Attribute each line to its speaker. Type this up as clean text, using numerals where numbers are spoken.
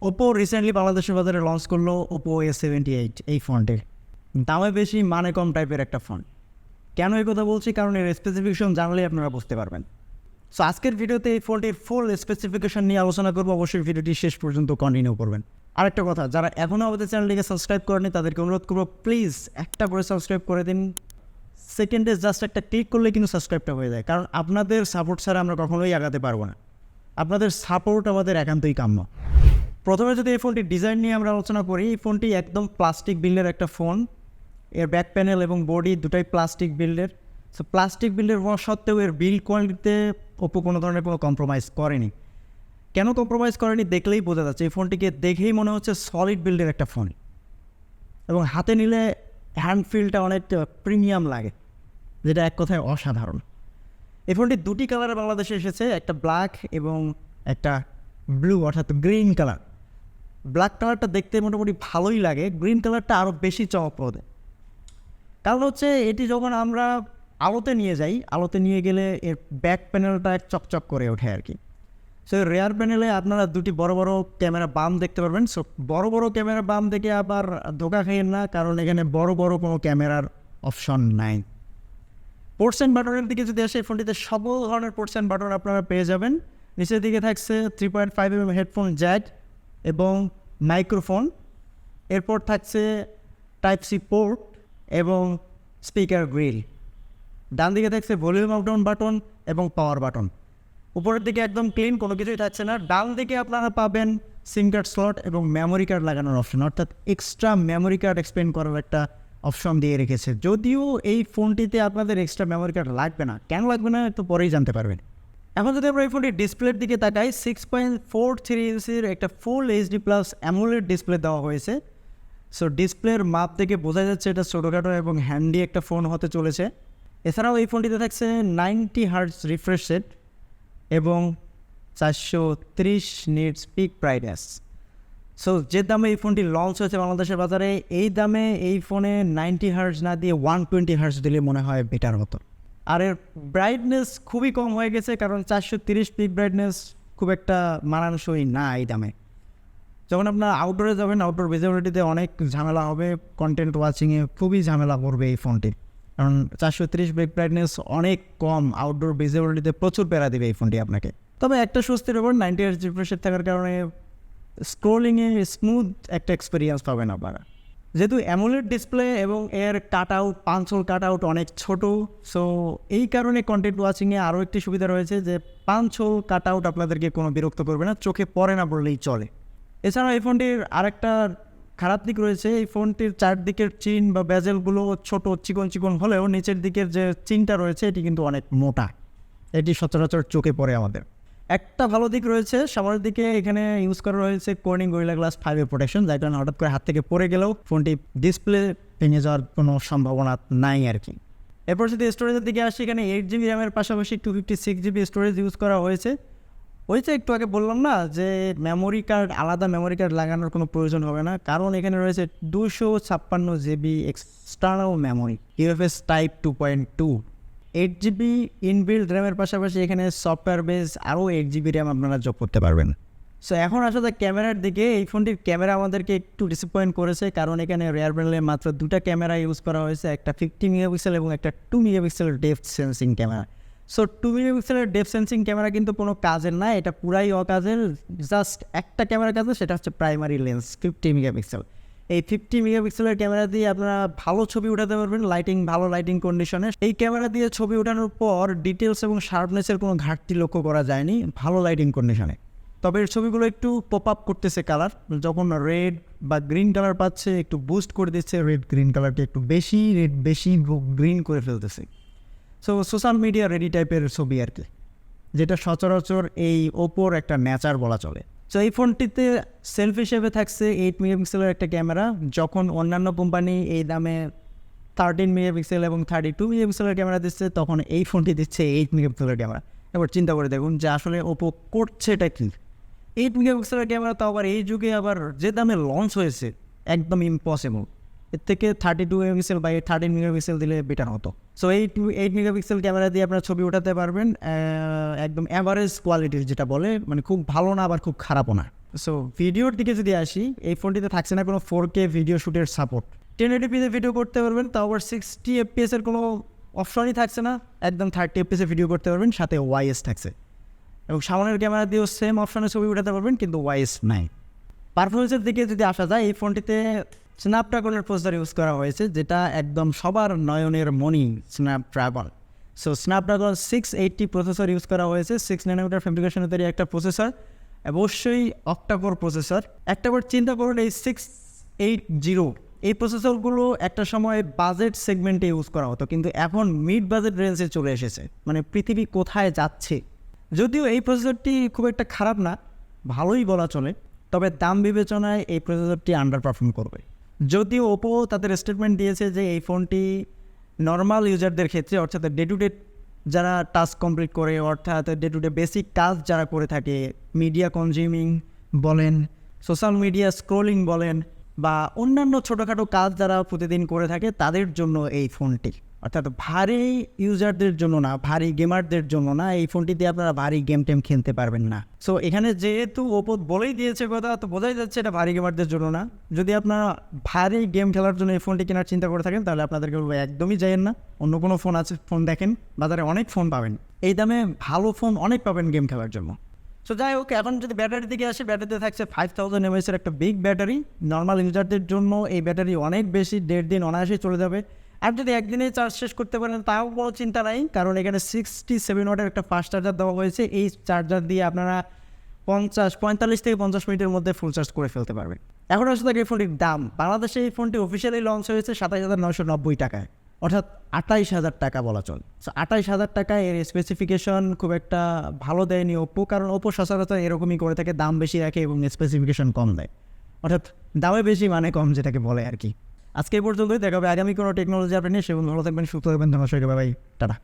Speaker 1: Oppo recently বাংলাদেশের বাজারে launch করলো ওপো A78 এই ফোনটি। দামে বেশি মানে কম টাইপের একটা ফোন। কেন এই কথা বলছি? কারণ এর স্পেসিফিকেশন জানলেই আপনারা বুঝতে পারবেন। সো আজকের ভিডিওতে এই ফোনটির ফুল স্পেসিফিকেশন নিয়ে আলোচনা করবো। অবশ্যই ভিডিওটি শেষ পর্যন্ত কন্টিনিউ করবেন। আরেকটা কথা, যারা এখনও আমাদের চ্যানেলটিকে সাবস্ক্রাইব করেনি তাদেরকে অনুরোধ করবো, প্লিজ একটা করে সাবস্ক্রাইব করে দিন। সেকেন্ডে জাস্ট একটা ক্লিক করলে কিন্তু সাবস্ক্রাইবটা হয়ে যায়, কারণ আপনাদের সাপোর্ট ছাড়া আমরা কখনোই আগাতে পারবো না। আপনাদের সাপোর্ট আমাদের একান্তই কাম্য। প্রথমে যদি এই ফোনটির ডিজাইন নিয়ে আমরা আলোচনা করি, এই ফোনটি একদম প্লাস্টিক বিল্ডের একটা ফোন। এর ব্যাক প্যানেল এবং বডি দুটাই প্লাস্টিক বিল্ডের। সো প্লাস্টিক বিল্ডের হওয়া সত্ত্বেও এর বিল্ড কোয়ালিটিতে ওপো কোনো ধরনের কোনো কম্প্রোমাইজ করেনি। কেন কম্প্রোমাইজ করেনি দেখলেই বোঝা যাচ্ছে। এই ফোনটিকে দেখেই মনে হচ্ছে সলিড বিল্ডের একটা ফোন, এবং হাতে নিলে হ্যান্ড ফিলটা অনেক প্রিমিয়াম লাগে, যেটা এক কথায় অসাধারণ। এই ফোনটি দুটি কালারে বাংলাদেশে এসেছে, একটা ব্ল্যাক এবং একটা ব্লু অর্থাৎ গ্রিন কালার। ব্ল্যাক কালারটা দেখতে মোটামুটি ভালোই লাগে, গ্রিন কালারটা আরও বেশি চমকপ্রদ। কারণ হচ্ছে এটি যখন আমরা আলোতে নিয়ে যাই, আলোতে নিয়ে গেলে এর ব্যাক প্যানেলটা চকচক করে ওঠে আর কি। সো রেয়ার প্যানেলে আপনারা দুটি বড় বড় ক্যামেরা বাম দেখতে পারবেন। সো বড় বড় ক্যামেরা বাম দেখে আবার ধোকা খাইয়েন না, কারণ এখানে বড় বড় কোনো ক্যামেরার অপশন নাই। পোর্টস অ্যান্ড বাটনের দিকে যদি আসে, ফোনটিতে সব ধরনের পোর্টস অ্যান্ড বাটন আপনারা পেয়ে যাবেন। নিচের দিকে থাকছে 3.5mm হেডফোন জ্যাক এবং মাইক্রোফোন। এরপর থাকছে টাইপ সি পোর্ট এবং স্পিকার গ্রিল। ডান দিকে থাকছে ভলিউম আপ ডাউন বাটন এবং পাওয়ার বাটন। উপরের দিকে একদম ক্লিন, কোনো কিছুই থাকছে না। ডান দিকে আপনারা পাবেন সিম কার্ড স্লট এবং মেমোরি কার্ড লাগানোর অপশন, অর্থাৎ এক্সট্রা মেমোরি কার্ড এক্সপেন্ড করার একটা অপশন দিয়ে রেখেছে। যদিও এই ফোনটিতে আপনাদের এক্সট্রা মেমোরি কার্ড লাগবে না। কেন লাগবে না তো পরেই জানতে পারবেন। এখন যদি আমরা এই ফোনটির ডিসপ্লের দিকে তাকাই, 6.43 ইঞ্চির একটা ফুল HD+ অ্যামোলেড ডিসপ্লে দেওয়া হয়েছে। সো ডিসপ্লের মাপ থেকে বোঝা যাচ্ছে এটা ছোটোখাটো এবং হ্যান্ডি একটা ফোন হতে চলেছে। এছাড়াও এই ফোনটিতে থাকছে 90 হার্টজ রিফ্রেশ রেট এবং 430 নিটস পিক ব্রাইটনেস। সো যে দামে এই ফোনটি লঞ্চ হয়েছে বাংলাদেশের বাজারে, এই দামে এই ফোনে 90 হার্টজ না দিয়ে 120 হার্টজ দিলে মনে হয় বেটার হতো। আর এর ব্রাইটনেস খুবই কম হয়ে গেছে, কারণ 430 পিক ব্রাইটনেস খুব একটা মানানসই না এই দামে। যখন আপনার আউটডোরে যাবেন, আউটডোর ভিজিবিলিটিতে অনেক ঝামেলা হবে, কন্টেন্ট ওয়াচিংয়ে খুবই ঝামেলা করবে এই ফোনটি, কারণ 430 পিক ব্রাইটনেস অনেক কম। আউটডোর ভিজিবিলিটিতে প্রচুর প্যারা দেবে এই ফোনটি আপনাকে। তবে একটা স্বস্তির ব্যাপার, 90 হার্টজ রিফ্রেশ রেট থাকার কারণে স্ক্রোলিংয়ে স্মুথ একটা এক্সপিরিয়েন্স পাবেন আপনারা। যেহেতু অ্যামোলেড ডিসপ্লে এবং এর কাট আউট, পাঞ্চহোল কাট আউট অনেক ছোট, সো এই কারণে কন্টেন্ট ওয়াচিংয়ে আরও একটি সুবিধা রয়েছে যে পাঞ্চহোল কাট আউট আপনাদেরকে কোনো বিরক্ত করবে না, চোখে পড়ে না বললেই চলে। এছাড়াও এই ফোনটির আরেকটা খারাপ দিক রয়েছে, এই ফোনটির চারদিকের চিন বা বেজেলগুলো ছোট চিকন চিকন হলেও নিচের দিকের যে চিনটা রয়েছে এটি কিন্তু অনেক মোটা, এটি সচরাচর চোখে পড়ে আমাদের। একটা ভালো দিক রয়েছে, সামনের দিকে এখানে ইউজ করা রয়েছে কর্নিং গরিলা গ্লাস 5 এর প্রোটেকশন, যার কারণে হঠাৎ করে হাত থেকে পড়ে গেলেও ফোনটি ডিসপ্লে ভেঙে যাওয়ার কোনো সম্ভাবনা নাই আর কি। এরপর যদি স্টোরেজের দিকে আসি, এখানে 8GB র্যামের পাশাপাশি 256GB স্টোরেজ ইউজ করা হয়েছে। ওই যে একটু আগে বললাম না যে আলাদা মেমোরি কার্ড লাগানোর কোনো প্রয়োজন হবে না, কারণ এখানে রয়েছে 256GB external memory, UFS type 2.2। 8GB inbuilt র্যামের পাশাপাশি এখানে সফটওয়্যার বেস আরও 8GB র্যাম আপনারা যোগ করতে পারবেন। সো এখন আসলে ক্যামেরার দিকে, এই ফোনটির ক্যামেরা আমাদেরকে একটু ডিসঅ্যাপয়েন্ট করেছে, কারণ এখানে রেয়ার প্যানেলে মাত্র দুটা ক্যামেরা ইউজ করা হয়েছে, একটা 50 মেগাপিক্সেল এবং একটা 2 মেগাপিক্সেলের ডেপথ সেন্সিং ক্যামেরা। সো 2 মেগাপিক্সেলের ডেপথ সেন্সিং ক্যামেরা কিন্তু কোনো কাজের না, এটা পুরাই অকাজের। জাস্ট একটা ক্যামেরা কাজে, সেটা হচ্ছে প্রাইমারি লেন্স 50 মেগাপিক্সেল। এই 50 মেগাপিক্সেলের ক্যামেরা দিয়ে আপনারা ভালো ছবি উঠাতে পারবেন, ভালো লাইটিং কন্ডিশনে। এই ক্যামেরা দিয়ে ছবি ওঠানোর পর ডিটেলস এবং শার্পনেসের কোনো ঘাটতি লক্ষ্য করা যায়নি ভালো লাইটিং কন্ডিশনে। তবে এর ছবিগুলো একটু পপ আপ করতেছে কালার, যখন রেড বা গ্রিন কালার পাচ্ছে একটু বুস্ট করে দিচ্ছে, রেড গ্রিন কালারকে একটু বেশি গ্রিন করে ফেলতেছে। সো সোশ্যাল মিডিয়া রেডি টাইপের ছবি আর কি, যেটা সচরাচর এই ওপোর একটা নেচার বলা চলে। সো এই ফোনটিতে সেলফি হিসেবে থাকছে 8 মেগাপিক্সেলের একটা ক্যামেরা, যখন অন্যান্য কোম্পানি এই দামে 13 মেগাপিক্সেল এবং 32 মেগাপিক্সেলের ক্যামেরা দিচ্ছে, তখন এই ফোনটি দিচ্ছে 8 মেগাপিক্সেলের ক্যামেরা। এবার চিন্তা করে দেখুন যে আসলে ওপো করছে এটা কি। 8 মেগাপিক্সেলের ক্যামেরা তো আবার এই যুগে আবার যে দামে লঞ্চ হয়েছে, একদম ইম্পসিবল। এর থেকে 32 মেগাপিক্সেল বা 13 মেগাপিক্সেল দিলে বেটার হতো। সো এই 8 মেগাপিক্সেল ক্যামেরা দিয়ে আপনারা ছবি উঠাতে পারবেন, একদম অ্যাভারেজ কোয়ালিটির, যেটা বলে মানে খুব ভালো না আবার খুব খারাপও না। সো ভিডিওর দিকে যদি আসি, এই ফোনটিতে থাকছে না কোনো 4K video শ্যুটের support. 1080p video করতে পারবেন, তাও আবার 60 FPS এর কোনো অপশনই থাকছে না, একদম 30 FPS ভিডিও করতে পারবেন, সাথে ওয়াইএস থাকছে। এবং সামনের ক্যামেরা দিয়েও সেম অপশনে ছবি উঠাতে পারবেন, কিন্তু ওয়াইএস নাই। পারফরমেন্সের দিকে যদি আসা যায়, এই ফোনটিতে স্ন্যাপড্রাগনের প্রসেসর ইউজ করা হয়েছে, যেটা একদম সবার নয়নের মণি, Snapdragon. So Snapdragon 680 processor use করা হয়েছে, 6 ন্যানোমিটার ফেব্রিকেশনের তৈরি একটা প্রসেসর, অবশ্যই অক্টাকোর প্রসেসর। একটাবার চিন্তা করুন, এই 680 এই প্রসেসরগুলো একটা সময় বাজেট সেগমেন্টে ইউজ করা হতো, কিন্তু এখন মিড বাজেট রেঞ্জে চলে এসেছে। মানে পৃথিবী কোথায় যাচ্ছে। যদিও এই প্রসেসরটি খুব একটা খারাপ না, ভালোই বলা চলে, তবে দাম বিবেচনায় এই প্রসেসরটি আন্ডার পারফর্ম করবে। যদিও ওপো তাদের স্টেটমেন্ট দিয়েছে যে এই ফোনটি নর্মাল ইউজারদের ক্ষেত্রে, অর্থাৎ ডে টু ডে যারা টাস্ক কমপ্লিট করে, অর্থাৎ ডে টু ডে বেসিক কাজ যারা করে থাকে, মিডিয়া কনজিউমিং বলেন, সোশ্যাল মিডিয়া স্ক্রোলিং বলেন, বা অন্যান্য ছোটোখাটো কাজ যারা প্রতিদিন করে থাকে, তাদের জন্য এই ফোনটি, অর্থাৎ ভারী ইউজারদের জন্য না, ভারী গেমারদের জন্য না। এই ফোনটিতে আপনারা ভারী গেম টেম খেলতে পারবেন না। সো এখানে যেহেতু ওপো বলেই দিয়েছে কথা, তো বোঝাই যাচ্ছে এটা ভারী গেমারদের জন্য না। যদি আপনারা ভারী গেম খেলার জন্য এই ফোনটি কেনার চিন্তা করে থাকেন, তাহলে আপনাদেরকে বলবো একদমই যাইয়েন না। অন্য কোনো ফোন আছে, ফোন দেখেন, বাজারে অনেক ফোন পাবেন, এই দামে ভালো ফোন অনেক পাবেন গেম খেলার জন্য। সো যাই হোক, এখন যদি ব্যাটারির দিকে আসে, ব্যাটারিতে থাকছে 5000 mAh একটা বিগ ব্যাটারি। নর্মাল ইউজারদের জন্য এই ব্যাটারি অনেক বেশি, 1.5 দিন অনায়াসে চলে যাবে। আর যদি একদিনে চার্জ শেষ করতে পারেন, তাও কোনো চিন্তা নাই, কারণ এখানে 67 ওয়াটের একটা ফাস্ট চার্জার দেওয়া হয়েছে। এই চার্জার দিয়ে আপনারা 45 থেকে 50 মিনিটের মধ্যে ফুল চার্জ করে ফেলতে পারবেন। এখন আসলে এই ফোনটির দাম, বাংলাদেশে এই ফোনটি অফিসিয়ালি লঞ্চ হয়েছে 27,990 টাকায়, অর্থাৎ 28,000 টাকা বলা চলে। সো 28,000 টাকায় এর স্পেসিফিকেশন খুব একটা ভালো দেয়নি ওপো, কারণ ওপো সচরাচর এরকমই করে থাকে, দাম বেশি রাখে এবং স্পেসিফিকেশন কম দেয়, অর্থাৎ দামে বেশি মানে কম, যেটাকে বলে আর কি। আজকে এই পর্যন্তই, দেখা হবে আগামী কোনো টেকনোলজি আপনি নিয়ে। সেগুলো ভালো থাকবেন, সুস্থ থাকবেন, ধন্যবাদ, বাই, টাটা।